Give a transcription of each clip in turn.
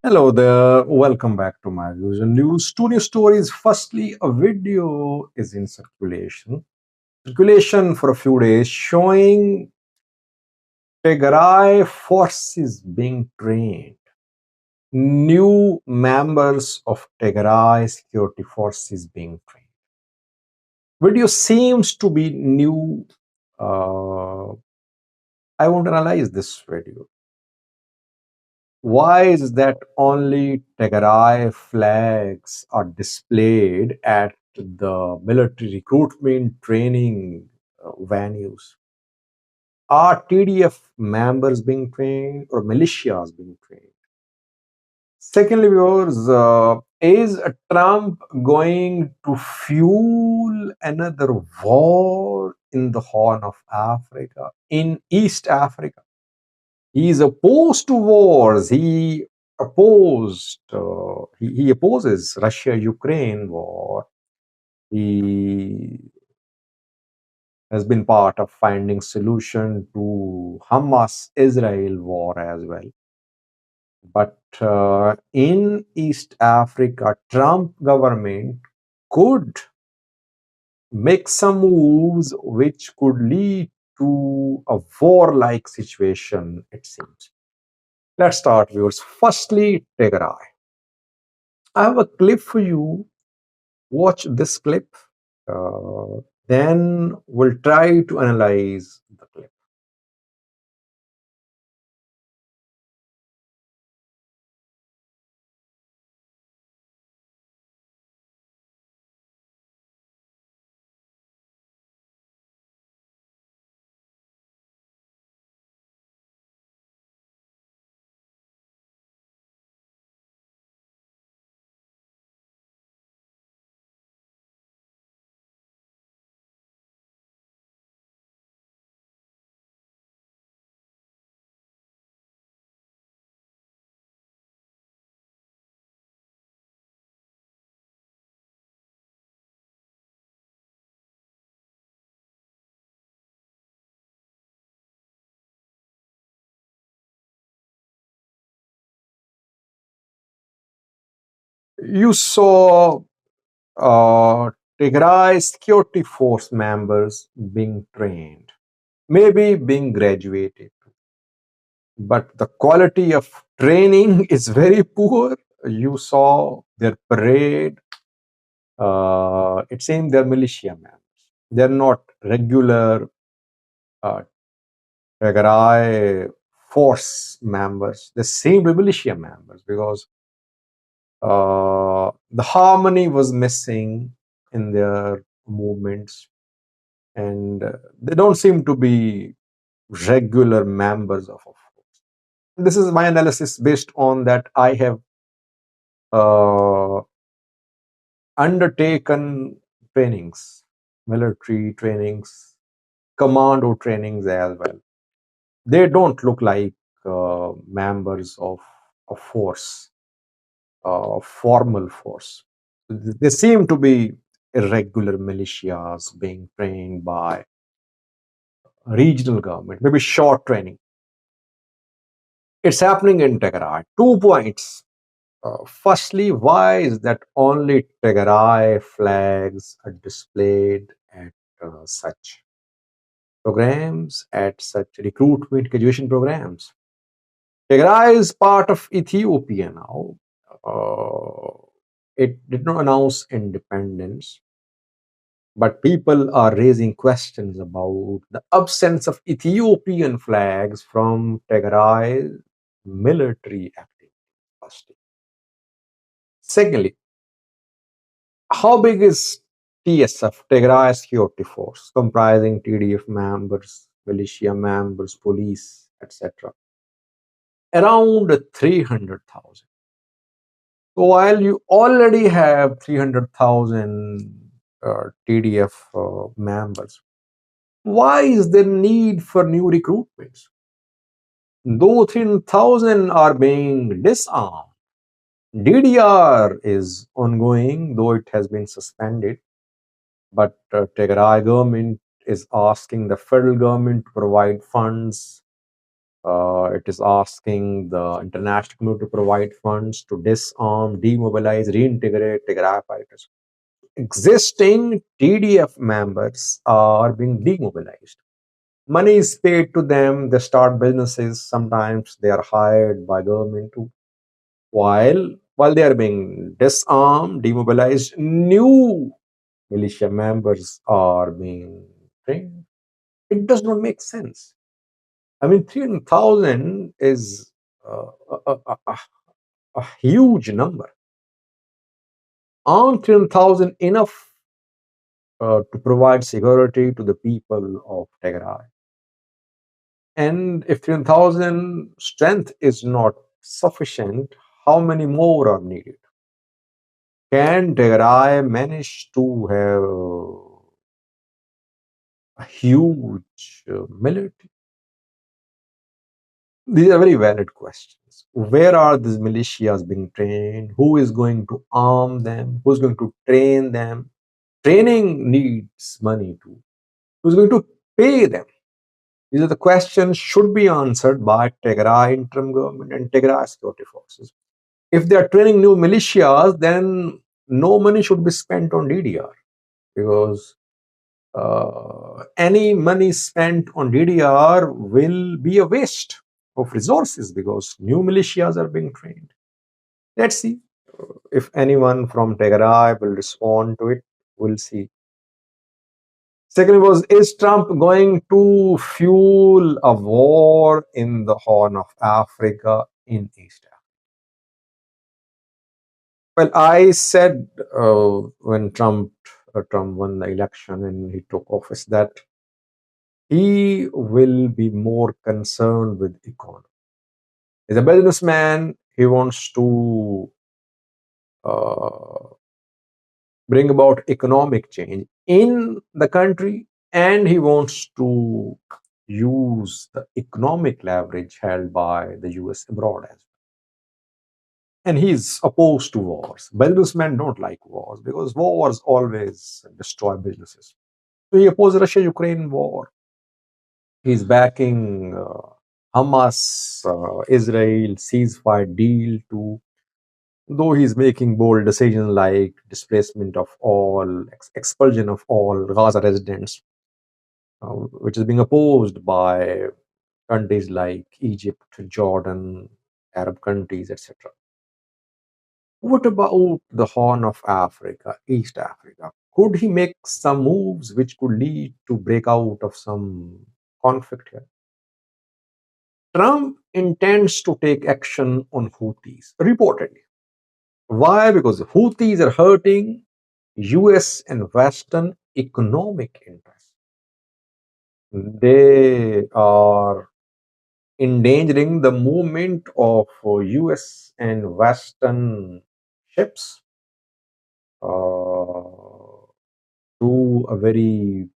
Hello there, welcome back to my views and news. Two news stories. Firstly, a video is in circulation for a few days showing Tigray forces being trained. New members of Tigray security forces being trained. Video seems to be new. I want to analyze this video. Why is that only Tigray flags are displayed at the military recruitment training venues? Are TDF members being trained or militias being trained? Secondly, viewers, is Trump going to fuel another war in the Horn of Africa, in East Africa? He is opposed to wars. He opposes Russia-Ukraine war. He has been part of finding solution to Hamas-Israel war as well. But in East Africa, Trump government could make some moves which could lead to a war-like situation, it seems. Let's start, viewers. Firstly, Tigray. I have a clip for you. Watch this clip. Then we'll try to analyze the clip. You saw Tigray security force members being trained, maybe being graduated, but the quality of training is very poor. You saw their parade. It seems they're militia members. They're not regular uh, Tigray force members. They seem to be militia members because the harmony was missing in their movements, and they don't seem to be regular members of a force. This is my analysis based on that I have uh, undertaken trainings, military trainings, commando trainings as well. They don't look like members of a force, formal force. They seem to be irregular militias being trained by regional government, maybe short training. It's happening in Tigray. 2 points. Firstly, why is that only Tigray flags are displayed at such programs, at such recruitment graduation programs? Tigray is part of Ethiopia now. It did not announce independence, but people are raising questions about the absence of Ethiopian flags from Tigray military activity. Firstly. Secondly, how big is TSF, Tigray Security Force, comprising TDF members, militia members, police, etc.? Around 300,000. So while you already have 300,000 TDF members, why is there need for new recruitments? Though 300,000 are being disarmed, DDR is ongoing, though it has been suspended. But Tigray government is asking the federal government to provide funds It is asking the international community to provide funds to disarm, demobilize, reintegrate Tigray fighters. Existing TDF members are being demobilized. Money is paid to them. They start businesses. Sometimes they are hired by government too. While they are being disarmed, demobilized, new militia members are being trained. It does not make sense. I mean, 300,000 is a huge number. Aren't 300,000 enough to provide security to the people of Tigray? And if 300,000 strength is not sufficient, how many more are needed? Can Tigray manage to have a huge military? These are very valid questions. Where are these militias being trained? Who is going to arm them? Who's going to train them? Training needs money too. Who's going to pay them? These are the questions should be answered by Tigray interim government and Tigray security forces. If they are training new militias, then no money should be spent on DDR because any money spent on DDR will be a waste of resources because new militias are being trained. Let's see if anyone from Tigray will respond to it. We'll see. Second was, is Trump going to fuel a war in the Horn of Africa in East Africa? Well, I said when Trump won the election and he took office that he will be more concerned with economy. As a businessman, he wants to uh, bring about economic change in the country, and he wants to use the economic leverage held by the US abroad as well. And he's opposed to wars. Businessmen don't like wars because wars always destroy businesses. So he opposed Russia-Ukraine war. He's backing Hamas, Israel ceasefire deal too. Though he's making bold decisions like displacement of all, expulsion of all Gaza residents, which is being opposed by countries like Egypt, Jordan, Arab countries, etc. What about the Horn of Africa, East Africa? Could he make some moves which could lead to breakout of some conflict here? Trump intends to take action on Houthis, reportedly. Why? Because the Houthis are hurting US and Western economic interests. They are endangering the movement of US and Western ships to a very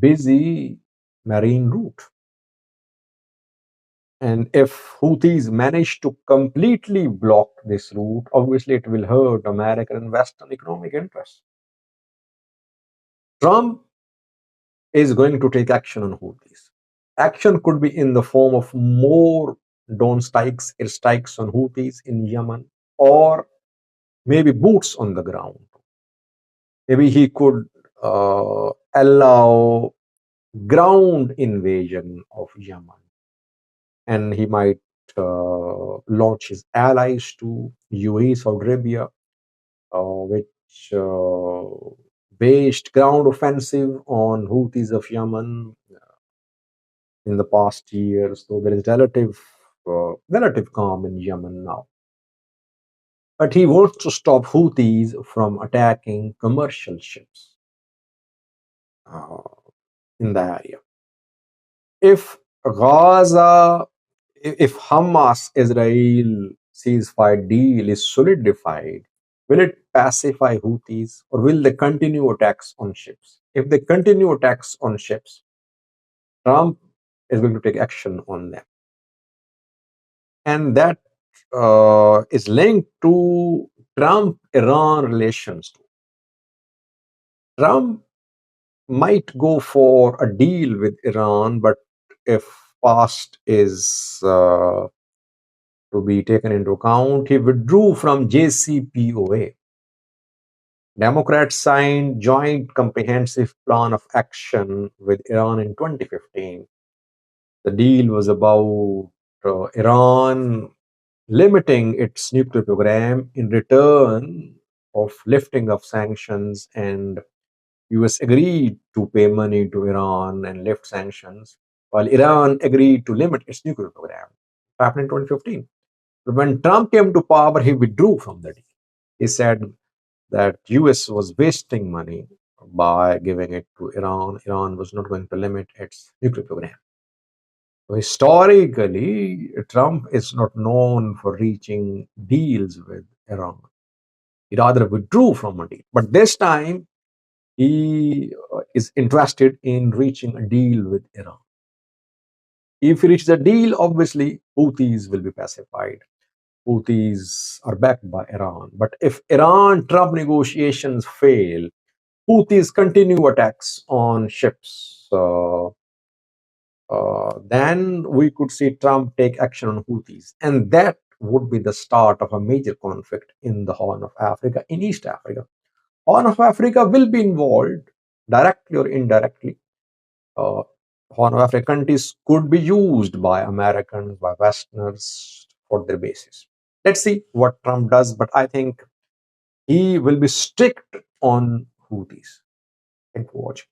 busy marine route. And if Houthis manage to completely block this route, obviously it will hurt American and Western economic interests. Trump is going to take action on Houthis. Action could be in the form of more drone strikes, airstrikes on Houthis in Yemen, or maybe boots on the ground. Maybe he could allow ground invasion of Yemen, and he might launch his allies to UAE, Saudi Arabia, which waged ground offensive on Houthis of Yemen in the past years. So there is relative calm in Yemen now. But he wants to stop Houthis from attacking commercial ships uh, in the area. If Gaza, if Hamas Israel ceasefire deal is solidified, will it pacify Houthis or will they continue attacks on ships? If they continue attacks on ships, Trump is going to take action on them. And that is linked to Trump Iran relations. Trump might go for a deal with Iran, but if past is to be taken into account, he withdrew from JCPOA. Democrats signed joint comprehensive plan of action with Iran in 2015. The deal was about Iran limiting its nuclear program in return of lifting of sanctions, and US agreed to pay money to Iran and lift sanctions, while Iran agreed to limit its nuclear program. It happened in 2015. But when Trump came to power, he withdrew from the deal. He said that US was wasting money by giving it to Iran. Iran was not going to limit its nuclear program. So historically, Trump is not known for reaching deals with Iran. He rather withdrew from a deal. But this time, he is interested in reaching a deal with Iran. If he reaches a deal, obviously, Houthis will be pacified. Houthis are backed by Iran. But if Iran-Trump negotiations fail, Houthis continue attacks on ships. Then we could see Trump take action on Houthis. And that would be the start of a major conflict in the Horn of Africa, in East Africa. Horn of Africa will be involved directly or indirectly. Uh, Horn of Africa countries could be used by Americans, by Westerners for their bases. Let's see what Trump does, but I think he will be strict on Houthis. Thank you for watching.